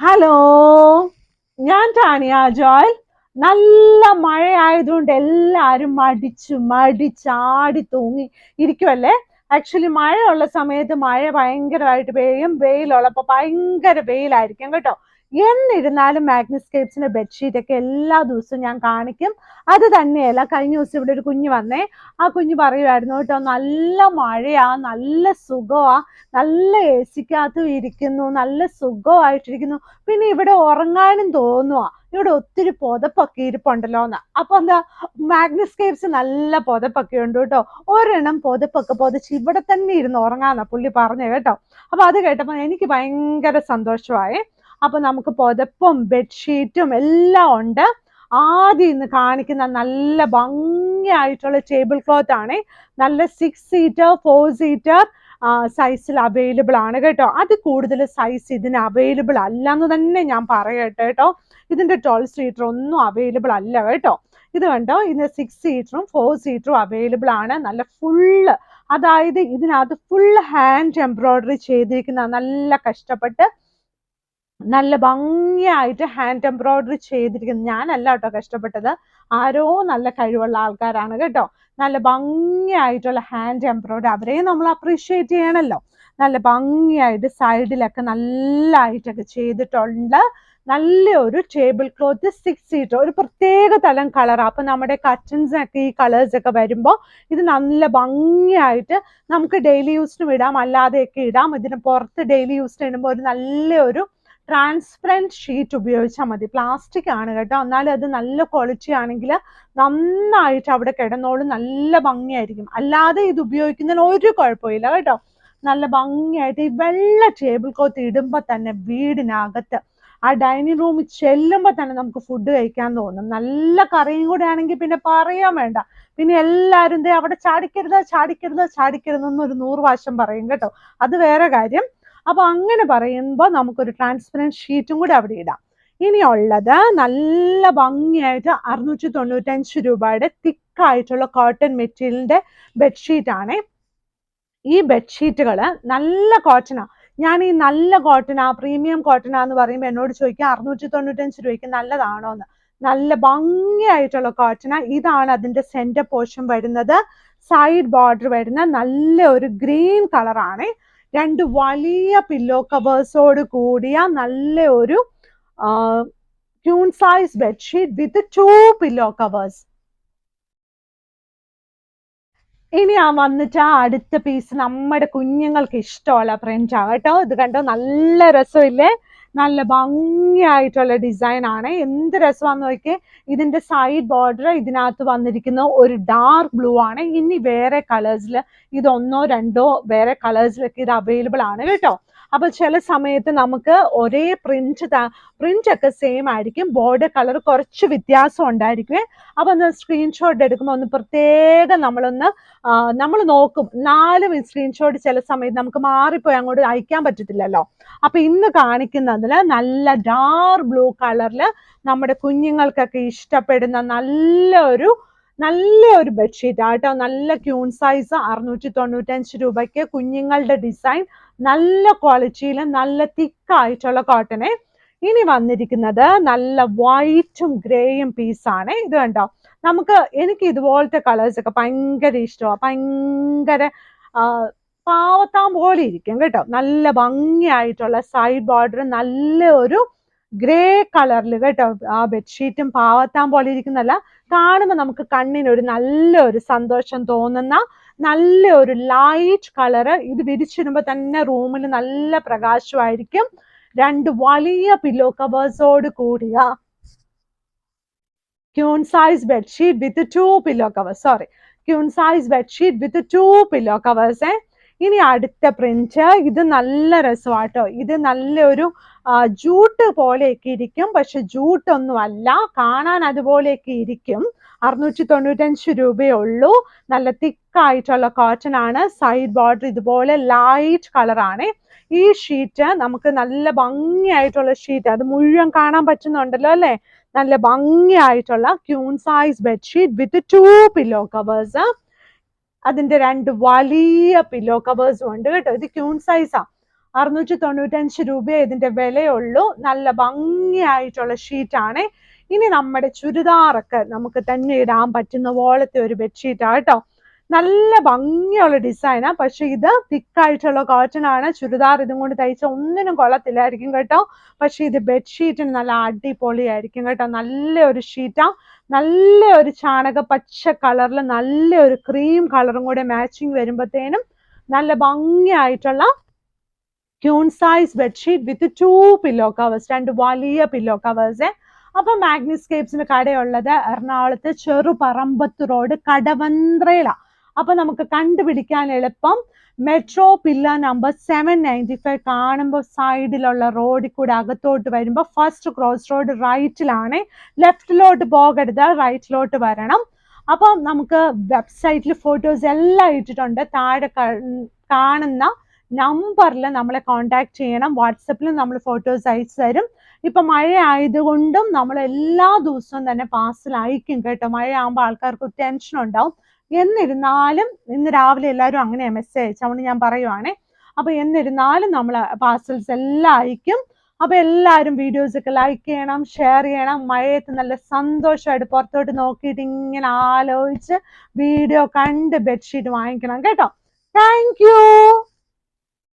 Hello, ഞാൻ Tanya Joel. നല്ല മഴയായതുകൊണ്ട് എല്ലാരും മടിച്ചാടി തൂങ്ങി ഇരിക്കുമല്ലേ. ആക്ച്വലി മഴയുള്ള സമയത്ത് മഴ ഭയങ്കരമായിട്ട് പെയ്യും, വെയിലുള്ളപ്പോൾ ഭയങ്കര വെയിലായിരിക്കും കേട്ടോ. എന്നിരുന്നാലും മാഗ്നിസ്കേപ്സിന്റെ ബെഡ്ഷീറ്റ് ഒക്കെ എല്ലാ ദിവസവും ഞാൻ കാണിക്കും. അത് തന്നെയല്ല, കഴിഞ്ഞ ദിവസം ഇവിടെ ഒരു കുഞ്ഞ് വന്നേ. ആ കുഞ്ഞ് പറയുമായിരുന്നു കേട്ടോ, നല്ല മഴയാ, നല്ല സുഖമാ, നല്ല എ സിക്കകത്തും ഇരിക്കുന്നു, നല്ല സുഖമായിട്ടിരിക്കുന്നു, പിന്നെ ഇവിടെ ഉറങ്ങാനും തോന്നുവാ, ഇവിടെ ഒത്തിരി പുതപ്പൊക്കെ ഇരിപ്പുണ്ടല്ലോന്ന്. അപ്പൊ എന്താ, മാഗ്നിസ്കേപ്സ് നല്ല പുതപ്പൊക്കെ ഉണ്ട് കേട്ടോ. ഒരെണ്ണം പുതപ്പൊക്കെ പുതച്ച് ഇവിടെ തന്നെ ഇരുന്ന് ഉറങ്ങാന്നാ പുള്ളി പറഞ്ഞു കേട്ടോ. അപ്പൊ അത് കേട്ടപ്പോ എനിക്ക് ഭയങ്കര സന്തോഷമായി. അപ്പൊ നമുക്ക് പുതപ്പും ബെഡ്ഷീറ്റും എല്ലാം ഉണ്ട്. ആദ്യം ഇന്ന് കാണിക്കുന്ന നല്ല ഭംഗിയായിട്ടുള്ള ടേബിൾ ക്ലോത്ത് ആണ്. നല്ല 6 സീറ്റർ 4 സീറ്റർ സൈസിൽ അവൈലബിൾ ആണ് കേട്ടോ. അത് കൂടുതൽ സൈസ് ഇതിന് അവൈലബിൾ അല്ല എന്ന് തന്നെ ഞാൻ പറയട്ടെ കേട്ടോ. ഇതിന്റെ 12 സീറ്റർ ഒന്നും അവൈലബിൾ അല്ല കേട്ടോ. ഇത് കണ്ടോ, ഇതിന് 6 സീറ്ററും 4 സീറ്ററും അവൈലബിൾ ആണ്. നല്ല ഫുള്ള്, അതായത് ഇതിനകത്ത് ഫുൾ ഹാൻഡ് എംബ്രോയിഡറി ചെയ്തിരിക്കുന്ന, നല്ല കഷ്ടപ്പെട്ട് നല്ല ഭംഗിയായിട്ട് ഹാൻഡ് എംബ്രോയിഡറി ചെയ്തിരിക്കുന്നത്. ഞാനല്ല കേട്ടോ കഷ്ടപ്പെട്ടത്, ആരോ നല്ല കഴിവുള്ള ആൾക്കാരാണ് കേട്ടോ. നല്ല ഭംഗിയായിട്ടുള്ള ഹാൻഡ് എംബ്രോയിഡറി, അവരെയും നമ്മൾ അപ്രീഷിയേറ്റ് ചെയ്യണമല്ലോ. നല്ല ഭംഗിയായിട്ട് സൈഡിലൊക്കെ നല്ലതായിട്ടൊക്കെ ചെയ്തിട്ടുണ്ട്. നല്ലൊരു ടേബിൾ ക്ലോത്ത് 6 സീറ്റർ, ഒരു പ്രത്യേക തരം കളറാണ്. അപ്പൊ നമ്മുടെ കർട്ടൻസിനൊക്കെ ഈ കളേഴ്സ് ഒക്കെ വരുമ്പോൾ ഇത് നല്ല ഭംഗിയായിട്ട് നമുക്ക് ഡെയിലി യൂസിനും ഇടാം, അല്ലാതെയൊക്കെ ഇടാം. ഇതിന് പുറത്ത് ഡെയിലി യൂസിന് ഇടുമ്പോൾ ഒരു നല്ലൊരു ട്രാൻസ്പെറൻറ്റ് ഷീറ്റ് ഉപയോഗിച്ചാൽ മതി. പ്ലാസ്റ്റിക് ആണ് കേട്ടോ, എന്നാലും അത് നല്ല ക്വാളിറ്റി ആണെങ്കിൽ നന്നായിട്ട് അവിടെ കിടന്നോളും, നല്ല ഭംഗിയായിരിക്കും. അല്ലാതെ ഇത് ഉപയോഗിക്കുന്നതിന് ഒരു കുഴപ്പമില്ല കേട്ടോ. നല്ല ഭംഗിയായിട്ട് ഈ വെള്ള ടേബിൾ ക്ലോത്ത് ഇടുമ്പോൾ തന്നെ വീടിനകത്ത് ആ ഡൈനിങ് റൂമിൽ ചെല്ലുമ്പോൾ തന്നെ നമുക്ക് ഫുഡ് കഴിക്കാൻ തോന്നും. നല്ല കറിയും കൂടെ ആണെങ്കിൽ പിന്നെ പറയാൻ വേണ്ട. പിന്നെ എല്ലാവരും അവിടെ ചാടിക്കരുത് ചാടിക്കരുത് ചാടിക്കരുത് എന്നൊരു 100 പ്രാവശ്യം പറയും കേട്ടോ. അത് വേറെ കാര്യം. അപ്പൊ അങ്ങനെ പറയുമ്പോൾ നമുക്കൊരു ട്രാൻസ്പെറൻറ്റ് ഷീറ്റും കൂടെ അവിടെ ഇടാം. ഇനിയുള്ളത് നല്ല ഭംഗിയായിട്ട് 695 രൂപയുടെ തിക്കായിട്ടുള്ള കോട്ടൺ മെറ്റീരിയലിന്റെ ബെഡ്ഷീറ്റ് ആണ്. ഈ ബെഡ്ഷീറ്റുകൾ നല്ല കോട്ടനാ. ഞാൻ ഈ നല്ല കോട്ടനാ, പ്രീമിയം കോട്ടനാ എന്ന് പറയുമ്പോൾ എന്നോട് ചോദിക്കുക 695 രൂപയ്ക്ക് നല്ലതാണോ എന്ന്. നല്ല ഭംഗിയായിട്ടുള്ള കോട്ടനാ. ഇതാണ് അതിന്റെ സെന്റർ പോർഷൻ വരുന്നത്. സൈഡ് ബോർഡർ വരുന്ന നല്ല ഒരു ഗ്രീൻ കളറാണ്. 2 വലിയ പില്ലോ കവേഴ്സോട് കൂടിയ നല്ല ഒരു queen size bedsheet with 2 pillow covers. ഇനി വന്നിട്ട് അടുത്ത പീസ് നമ്മുടെ കുഞ്ഞുങ്ങൾക്ക് ഇഷ്ടമുള്ള പ്രിന്റ് ആകട്ടോ. ഇത് കണ്ടോ, നല്ല രസമില്ലേ, നല്ല ഭംഗിയായിട്ടുള്ള ഡിസൈൻ ആണ്. എന്ത് രസമാണെന്ന് നോക്കിയേ. ഇതിന്റെ സൈഡ് ബോർഡർ ഇതിനകത്ത് വന്നിരിക്കുന്ന ഒരു ഡാർക്ക് ബ്ലൂ ആണ്. ഇനി വേറെ കളേഴ്സിൽ ഇത് 1 or 2 വേറെ കളേഴ്സിലൊക്കെ ഇത് അവൈലബിൾ ആണ് കേട്ടോ. അപ്പൊ ചില സമയത്ത് നമുക്ക് ഒരേ പ്രിന്റ് ഒക്കെ സെയിം ആയിരിക്കും, ബോർഡർ കളർ കുറച്ച് വ്യത്യാസം ഉണ്ടായിരിക്കുമേ. അപ്പൊ ഒന്ന് സ്ക്രീൻഷോട്ട് എടുക്കുമ്പോൾ ഒന്ന് പ്രത്യേകം നമ്മൾ നോക്കും. 4 സ്ക്രീൻഷോട്ട് ചില സമയത്ത് നമുക്ക് മാറിപ്പോയി അങ്ങോട്ട് അയക്കാൻ പറ്റത്തില്ലല്ലോ. അപ്പൊ ഇന്ന് കാണിക്കുന്നതിൽ നല്ല ഡാർക്ക് ബ്ലൂ കളറിൽ നമ്മുടെ കുഞ്ഞുങ്ങൾക്കൊക്കെ ഇഷ്ടപ്പെടുന്ന നല്ലൊരു ബെഡ്ഷീറ്റ് ആട്ടോ. നല്ല ക്യൂൺ സൈസ് 695 രൂപയ്ക്ക് കുഞ്ഞുങ്ങളുടെ ഡിസൈൻ, നല്ല ക്വാളിറ്റിയിൽ നല്ല തിക്കായിട്ടുള്ള കോട്ടനെ. ഇനി വന്നിരിക്കുന്നത് നല്ല വൈറ്റും ഗ്രേയും പീസാണ്. ഇത് കണ്ടോ, എനിക്ക് ഇതുപോലത്തെ കളേഴ്സ് ഒക്കെ ഭയങ്കര ഇഷ്ടമാണ്. ഭയങ്കര പാവത്താൻ പോലെ ഇരിക്കും കേട്ടോ. നല്ല ഭംഗിയായിട്ടുള്ള സൈഡ് ബോർഡർ, നല്ല ഒരു ഗ്രേ കളറിൽ കേട്ടോ. ആ ബെഡ്ഷീറ്റും പാവത്താൻ പോലെ ഇരിക്കുന്നല്ല, കാണുമ്പോൾ നമുക്ക് കണ്ണിനൊരു നല്ലൊരു സന്തോഷം തോന്നുന്ന നല്ലൊരു ലൈറ്റ് കളറ്. ഇത് വിരിച്ചിടുമ്പോൾ തന്നെ റൂമിൽ നല്ല പ്രകാശമായിരിക്കും. 2 വലിയ പില്ലോ കവേഴ്സോട് കൂടിയ queen size bedsheet with 2 pillow covers. Queen size bedsheet with 2 pillow covers. ഇനി അടുത്ത പ്രിന്റ്, ഇത് നല്ല രസമാട്ടോ. ഇത് നല്ലൊരു ജൂട്ട് പോലെയൊക്കെ ഇരിക്കും, പക്ഷെ ജൂട്ടൊന്നും അല്ല, കാണാൻ അതുപോലെയൊക്കെ ഇരിക്കും. 695 രൂപയേ ഉള്ളൂ. നല്ല തിക്കായിട്ടുള്ള കോട്ടൺ ആണ്. സൈഡ് ബോർഡർ ഇതുപോലെ ലൈറ്റ് കളറാണ്. ഈ ഷീറ്റ് നമുക്ക് നല്ല ഭംഗിയായിട്ടുള്ള ഷീറ്റ്, അത് മുഴുവൻ കാണാൻ പറ്റുന്നുണ്ടല്ലോ അല്ലേ. നല്ല ഭംഗിയായിട്ടുള്ള queen size bedsheet with 2 pillow covers. അതിന്റെ 2 വലിയ പില്ലോ കവേഴ്സും ഉണ്ട് കേട്ടോ. ഇത് ക്യൂൺ സൈസാ. 695 രൂപയെ ഇതിന്റെ വിലയുള്ളൂ. നല്ല ഭംഗിയായിട്ടുള്ള ഷീറ്റാണ്. ഇനി നമ്മുടെ ചുരിദാറൊക്കെ നമുക്ക് തന്നെ ഇടാൻ പറ്റുന്ന പോലത്തെ ഒരു ബെഡ്ഷീറ്റാണ് കേട്ടോ. നല്ല ഭംഗിയുള്ള ഡിസൈനാ. പക്ഷെ ഇത് തിക്കായിട്ടുള്ള കോട്ടൺ ആണ്. ചുരിദാർ ഇതും കൊണ്ട് തയ്ച്ച ഒന്നിനും കൊള്ളത്തില്ലായിരിക്കും കേട്ടോ. പക്ഷെ ഇത് ബെഡ്ഷീറ്റിന് നല്ല അടിപൊളിയായിരിക്കും കേട്ടോ. നല്ലൊരു ഷീറ്റാ. നല്ലൊരു ചാണക പച്ച കളറിൽ നല്ലൊരു ക്രീം കളറും കൂടെ മാച്ചിങ് വരുമ്പോഴത്തേനും നല്ല ഭംഗിയായിട്ടുള്ള queen size bedsheet with 2 pillow covers, 2 വലിയ പില്ലോ കവേഴ്സ്. അപ്പൊ മാഗ്നിസ്കേപ്സിന് കടയുള്ളത് എറണാകുളത്ത് ചെറുപറമ്പത്ത് റോഡ് കടവന്ത്രയില. അപ്പൊ നമുക്ക് കണ്ടുപിടിക്കാൻ എളുപ്പം മെട്രോ പില്ല നമ്പർ 795 കാണുമ്പോൾ സൈഡിലുള്ള റോഡിൽ കൂടെ അകത്തോട്ട് വരുമ്പോൾ ഫസ്റ്റ് ക്രോസ് റോഡ് റൈറ്റിലാണ്. ലെഫ്റ്റിലോട്ട് പോകരുത്, റൈറ്റിലോട്ട് വരണം. അപ്പൊ നമുക്ക് വെബ്സൈറ്റിൽ ഫോട്ടോസ് എല്ലാം ഇട്ടിട്ടുണ്ട്. താഴെ കാണുന്ന നമ്പറിൽ നമ്മളെ കോണ്ടാക്ട് ചെയ്യണം. വാട്സപ്പിലും നമ്മൾ ഫോട്ടോസ് അയച്ചു തരും. ഇപ്പൊ മഴ ആയതുകൊണ്ടും നമ്മൾ എല്ലാ ദിവസവും തന്നെ പാർസൽ അയക്കും കേട്ടോ. മഴയാകുമ്പോൾ ആൾക്കാർക്ക് ടെൻഷൻ ഉണ്ടാവും. എന്നിരുന്നാലും ഇന്ന് രാവിലെ എല്ലാവരും അങ്ങനെയാണ് മെസ്സേജ് അയച്ചതുകൊണ്ട് ഞാൻ പറയുവാണേ. അപ്പൊ എന്നിരുന്നാലും നമ്മൾ പാർസൽസ് എല്ലാം അയക്കും. അപ്പൊ എല്ലാവരും വീഡിയോസ് ഒക്കെ ലൈക്ക് ചെയ്യണം, ഷെയർ ചെയ്യണം. മഴയത്ത് നല്ല സന്തോഷമായിട്ട് പുറത്തോട്ട് നോക്കിയിട്ട് ഇങ്ങനെ ആലോചിച്ച് വീഡിയോ കണ്ട് ബെഡ്ഷീറ്റ് വാങ്ങിക്കണം കേട്ടോ. Thank you.